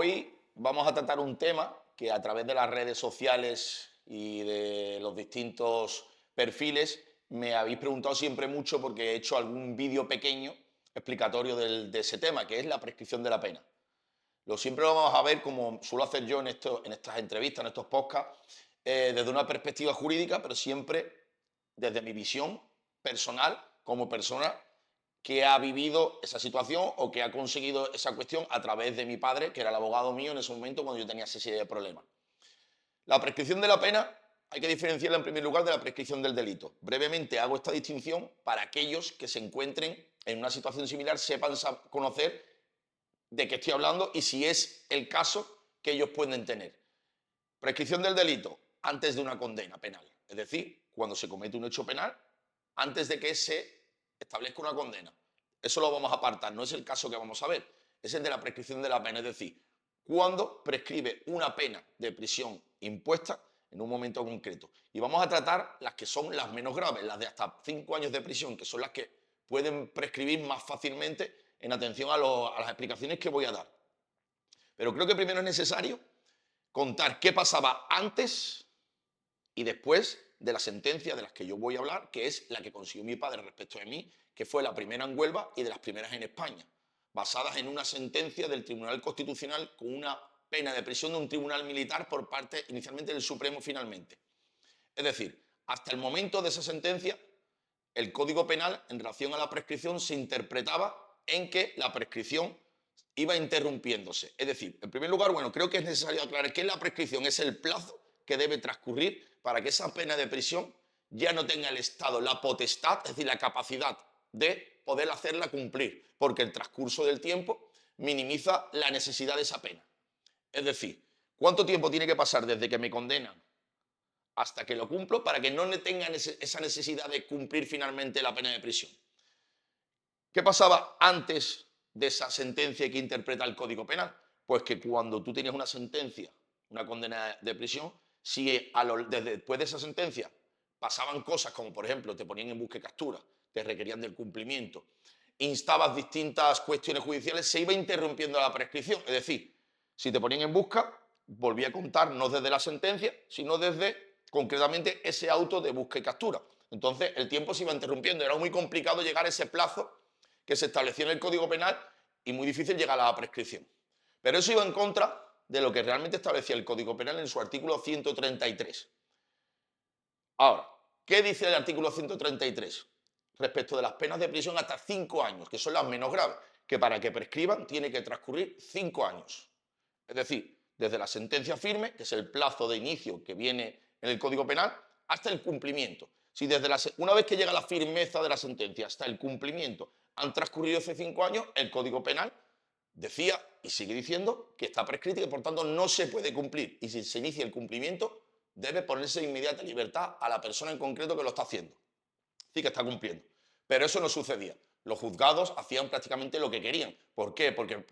Hoy vamos a tratar un tema que a través de las redes sociales y de los distintos perfiles me habéis preguntado siempre mucho porque he hecho algún vídeo pequeño explicatorio de ese tema, que es la prescripción de la pena. Siempre lo vamos a ver, como suelo hacer yo en estas entrevistas, en estos podcasts, desde una perspectiva jurídica, pero siempre desde mi visión personal como persona que ha vivido esa situación o que ha conseguido esa cuestión a través de mi padre, que era el abogado mío en ese momento cuando yo tenía esa serie de problemas. La prescripción de la pena hay que diferenciarla en primer lugar de la prescripción del delito. Brevemente hago esta distinción para aquellos que se encuentren en una situación similar, sepan conocer de qué estoy hablando y si es el caso que ellos pueden tener. Prescripción del delito antes de una condena penal, es decir, cuando se comete un hecho penal, antes de que se establezca una condena. Eso lo vamos a apartar, no es el caso que vamos a ver, es el de la prescripción de la pena, es decir, cuando prescribe una pena de prisión impuesta en un momento concreto. Y vamos a tratar las que son las menos graves, las de hasta 5 años de prisión, que son las que pueden prescribir más fácilmente en atención a las explicaciones que voy a dar. Pero creo que primero es necesario contar qué pasaba antes y después de la sentencia de las que yo voy a hablar, que es la que consiguió mi padre respecto de mí, que fue la primera en Huelva y de las primeras en España, basadas en una sentencia del Tribunal Constitucional con una pena de prisión de un tribunal militar por parte inicialmente del Supremo finalmente. Es decir, hasta el momento de esa sentencia, el Código Penal en relación a la prescripción se interpretaba en que la prescripción iba interrumpiéndose. Es decir, en primer lugar, bueno, creo que es necesario aclarar que la prescripción es el plazo que debe transcurrir para que esa pena de prisión ya no tenga el Estado la potestad, es decir, la capacidad de poder hacerla cumplir, porque el transcurso del tiempo minimiza la necesidad de esa pena. Es decir, ¿cuánto tiempo tiene que pasar desde que me condenan hasta que lo cumplo para que no tengan esa necesidad de cumplir finalmente la pena de prisión? ¿Qué pasaba antes de esa sentencia que interpreta el Código Penal? Pues que cuando tú tenías una sentencia, una condena de prisión, si desde después de esa sentencia pasaban cosas como, por ejemplo, te ponían en busca y captura, te requerían del cumplimiento, instabas distintas cuestiones judiciales, se iba interrumpiendo la prescripción. Es decir, si te ponían en busca, volvía a contar no desde la sentencia, sino desde concretamente ese auto de busca y captura. Entonces el tiempo se iba interrumpiendo, era muy complicado llegar a ese plazo que se establecía en el Código Penal y muy difícil llegar a la prescripción. Pero eso iba en contra de lo que realmente establecía el Código Penal en su artículo 133. Ahora, ¿qué dice el artículo 133? Respecto de las penas de prisión hasta 5 años, que son las menos graves, que para que prescriban tiene que transcurrir 5 años. Es decir, desde la sentencia firme, que es el plazo de inicio que viene en el Código Penal, hasta el cumplimiento. Si una vez que llega la firmeza de la sentencia hasta el cumplimiento han transcurrido hace 5 años, el Código Penal decía y sigue diciendo que está prescrito y que por tanto no se puede cumplir. Y si se inicia el cumplimiento, debe ponerse de inmediata libertad a la persona en concreto que lo está haciendo. Sí que está cumpliendo. Pero eso no sucedía. Los juzgados hacían prácticamente lo que querían. ¿Por qué? Porque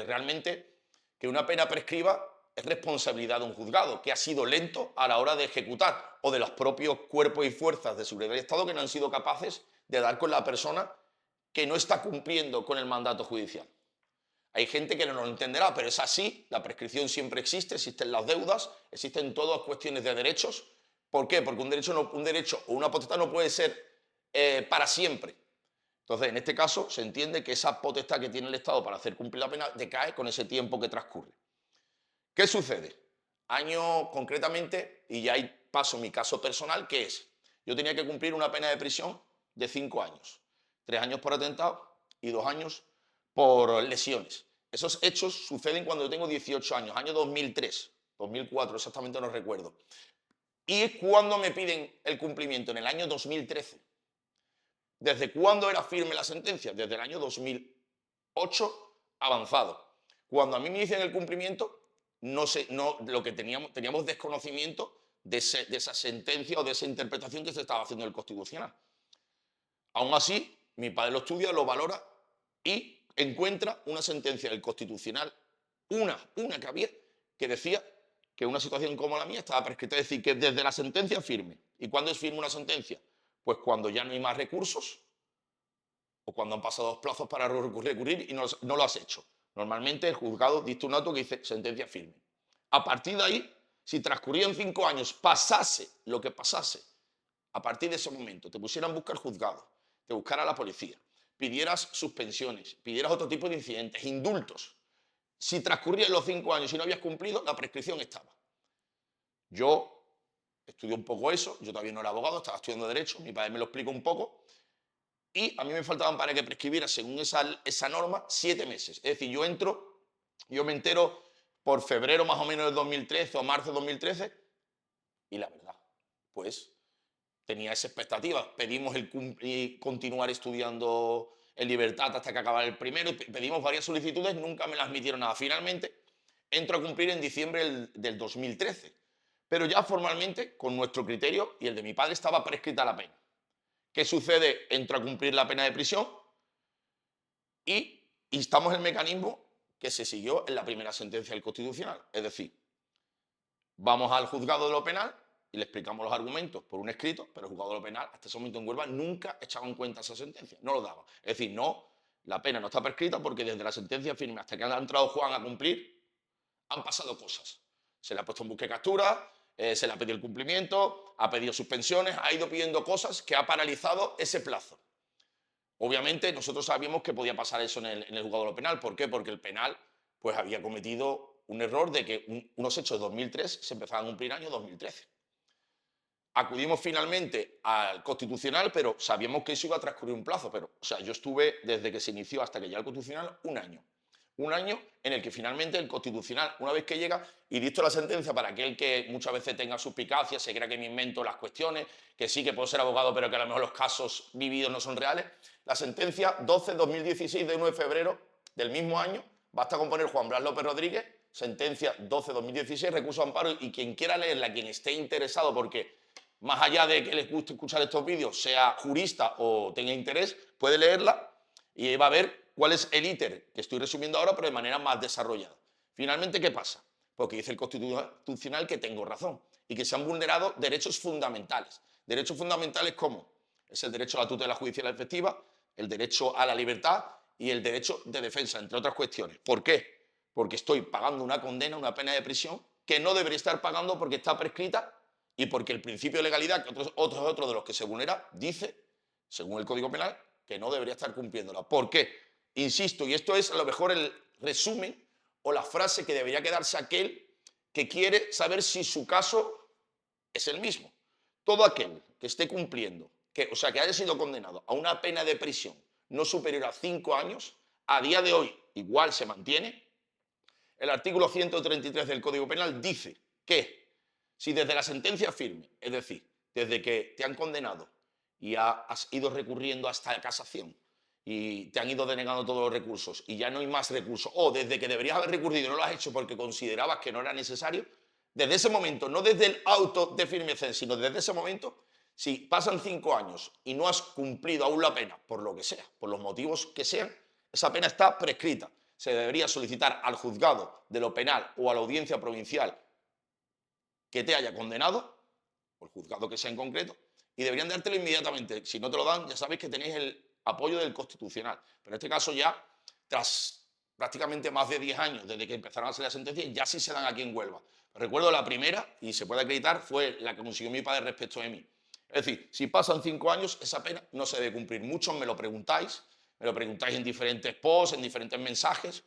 realmente que una pena prescriba es responsabilidad de un juzgado que ha sido lento a la hora de ejecutar o de los propios cuerpos y fuerzas de seguridad del Estado que no han sido capaces de dar con la persona que no está cumpliendo con el mandato judicial. Hay gente que no lo entenderá, pero es así, la prescripción siempre existe, existen las deudas, existen todas cuestiones de derechos. ¿Por qué? Porque un derecho o una potestad no puede ser para siempre. Entonces, en este caso, se entiende que esa potestad que tiene el Estado para hacer cumplir la pena decae con ese tiempo que transcurre. ¿Qué sucede? Año concretamente, y ya ahí paso mi caso personal, que es, yo tenía que cumplir una pena de prisión de 5 años, 3 años por atentado y 2 años por lesiones. Esos hechos suceden cuando yo tengo 18 años, año 2003, 2004, exactamente no recuerdo. Y es cuando me piden el cumplimiento, en el año 2013. ¿Desde cuándo era firme la sentencia? Desde el año 2008 avanzado. Cuando a mí me dicen el cumplimiento, lo que teníamos desconocimiento de esa sentencia o de esa interpretación que se estaba haciendo en el Constitucional. Aún así, mi padre lo estudia, lo valora y encuentra una sentencia del Constitucional, una que había, que decía que una situación como la mía estaba prescrita. Es decir, que desde la sentencia firme. ¿Y cuándo es firme una sentencia? Pues cuando ya no hay más recursos o cuando han pasado los plazos para recurrir y no lo has hecho. Normalmente el juzgado dicta un auto que dice sentencia firme. A partir de ahí, si transcurrían 5 años, pasase lo que pasase, a partir de ese momento te pusieran busca el juzgado, te buscara la policía, pidieras suspensiones, pidieras otro tipo de incidentes, indultos. Si transcurrían los 5 años y no habías cumplido, la prescripción estaba. Yo estudié un poco eso, yo todavía no era abogado, estaba estudiando Derecho, mi padre me lo explicó un poco, y a mí me faltaban para que prescribiera, según esa norma, 7 meses. Es decir, yo me entero por febrero más o menos del 2013 o marzo del 2013, y la verdad, pues tenía esa expectativa. Pedimos continuar estudiando en libertad hasta que acabara el primero, y pedimos varias solicitudes, nunca me las admitieron nada. Finalmente, entro a cumplir en diciembre del 2013, pero ya formalmente, con nuestro criterio y el de mi padre, estaba prescrita la pena. ¿Qué sucede? Entro a cumplir la pena de prisión y instamos el mecanismo que se siguió en la primera sentencia del Constitucional. Es decir, vamos al juzgado de lo penal y le explicamos los argumentos por un escrito, pero el juzgado de lo penal, hasta ese momento en Huelva, nunca echaba en cuenta esa sentencia, no lo daba. Es decir, no, la pena no está prescrita porque desde la sentencia firme hasta que ha entrado Juan a cumplir, han pasado cosas. Se le ha puesto en busca y captura, se le ha pedido el cumplimiento, ha pedido suspensiones, ha ido pidiendo cosas que ha paralizado ese plazo. Obviamente nosotros sabíamos que podía pasar eso en el juzgado de lo penal. ¿Por qué? Porque el penal pues había cometido un error de que unos hechos de 2003 se empezaban a cumplir año 2013. Acudimos finalmente al Constitucional, pero sabíamos que eso iba a transcurrir un plazo. Pero, o sea, yo estuve desde que se inició hasta que llega el Constitucional un año. Un año en el que finalmente el Constitucional, una vez que llega y dicto la sentencia para aquel que muchas veces tenga suspicacias, se crea que me invento las cuestiones, que sí que puedo ser abogado, pero que a lo mejor los casos vividos no son reales, la sentencia 12-2016 de 1 de febrero del mismo año, basta con poner Juan Blas López Rodríguez, sentencia 12-2016, recurso de amparo, y quien quiera leerla, quien esté interesado, porque más allá de que les guste escuchar estos vídeos, sea jurista o tenga interés, puede leerla y va a ver cuál es el íter que estoy resumiendo ahora, pero de manera más desarrollada. Finalmente, ¿qué pasa? Porque dice el Constitucional que tengo razón y que se han vulnerado derechos fundamentales. Derechos fundamentales como es el derecho a la tutela judicial efectiva, el derecho a la libertad y el derecho de defensa, entre otras cuestiones. ¿Por qué? Porque estoy pagando una condena, una pena de prisión, que no debería estar pagando porque está prescrita y porque el principio de legalidad, que otro de los que se vulnera, dice, según el Código Penal, que no debería estar cumpliéndola. ¿Por qué? Insisto, y esto es a lo mejor el resumen o la frase que debería quedarse aquel que quiere saber si su caso es el mismo. Todo aquel que esté cumpliendo, o sea, que haya sido condenado a una pena de prisión no superior a 5 años, a día de hoy igual se mantiene. El artículo 133 del Código Penal dice que si desde la sentencia firme, es decir, desde que te han condenado y has ido recurriendo hasta la casación y te han ido denegando todos los recursos y ya no hay más recursos, o desde que deberías haber recurrido y no lo has hecho porque considerabas que no era necesario, desde ese momento, no desde el auto de firmeza, sino desde ese momento, si pasan 5 años y no has cumplido aún la pena, por lo que sea, por los motivos que sean, esa pena está prescrita. Se debería solicitar al juzgado de lo penal o a la audiencia provincial que te haya condenado, o el juzgado que sea en concreto, y deberían dártelo inmediatamente. Si no te lo dan, ya sabéis que tenéis el apoyo del Constitucional. Pero en este caso ya, tras prácticamente más de 10 años desde que empezaron a salir las sentencias, ya sí se dan aquí en Huelva. Recuerdo la primera, y se puede acreditar, fue la que consiguió mi padre respecto de mí. Es decir, si pasan 5 años, esa pena no se debe cumplir. Muchos me lo preguntáis en diferentes posts, en diferentes mensajes,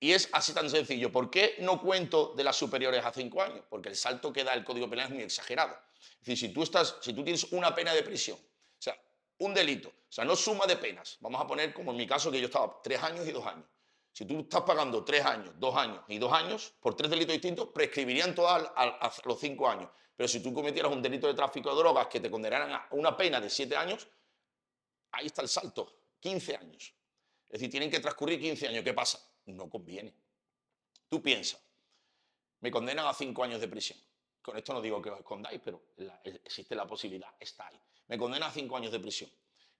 y es así tan sencillo. ¿Por qué no cuento de las superiores a 5 años? Porque el salto que da el Código Penal es muy exagerado. Es decir, si tú tienes una pena de prisión, o sea, un delito, o sea, no suma de penas, vamos a poner como en mi caso que yo estaba 3 años y 2 años. Si tú estás pagando 3 años, 2 años y 2 años por 3 delitos distintos, prescribirían todas a los 5 años. Pero si tú cometieras un delito de tráfico de drogas que te condenaran a una pena de 7 años, ahí está el salto, 15 años. Es decir, tienen que transcurrir 15 años. ¿Qué pasa? No conviene. Tú piensas, me condenan a 5 años de prisión. Con esto no digo que os escondáis, pero existe la posibilidad, está ahí. Me condenan a 5 años de prisión.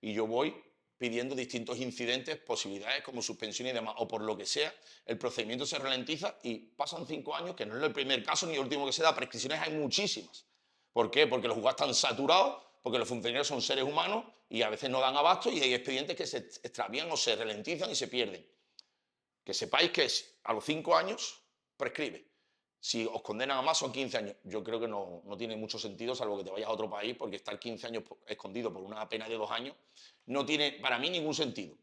Y yo voy pidiendo distintos incidentes, posibilidades como suspensión y demás, o por lo que sea, el procedimiento se ralentiza y pasan 5 años, que no es el primer caso ni el último que se da. Prescripciones hay muchísimas. ¿Por qué? Porque los juzgados están saturados, porque los funcionarios son seres humanos y a veces no dan abasto y hay expedientes que se extravían o se ralentizan y se pierden. Que sepáis que a los 5 años prescribe. Si os condenan a más son 15 años. Yo creo que no tiene mucho sentido, salvo que te vayas a otro país, porque estar 15 años escondido por una pena de 2 años no tiene para mí ningún sentido.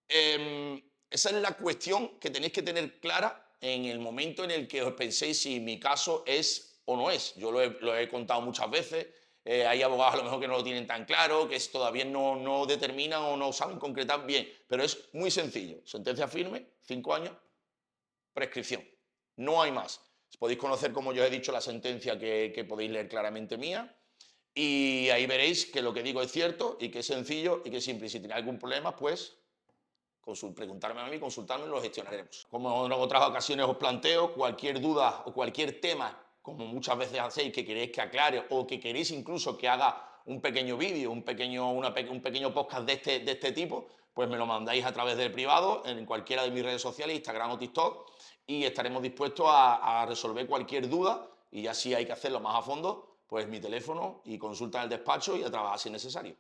Esa es la cuestión que tenéis que tener clara en el momento en el que os penséis si mi caso es o no es. Yo lo he contado muchas veces. Hay abogados a lo mejor que no lo tienen tan claro, que todavía no determinan o no saben concretar bien, pero es muy sencillo. Sentencia firme, 5 años, prescripción. No hay más. Podéis conocer, como yo he dicho, la sentencia que podéis leer claramente mía, y ahí veréis que lo que digo es cierto y que es sencillo y que simple. Y si tenéis algún problema, pues preguntarme a mí, consultarme y lo gestionaremos. Como en otras ocasiones os planteo, cualquier duda o cualquier tema, como muchas veces hacéis, que queréis que aclare o que queréis incluso que haga un pequeño vídeo, un pequeño podcast de este tipo, pues me lo mandáis a través del privado en cualquiera de mis redes sociales, Instagram o TikTok, y estaremos dispuestos a resolver cualquier duda, y ya si hay que hacerlo más a fondo, pues mi teléfono y consulta en el despacho y a trabajar si es necesario.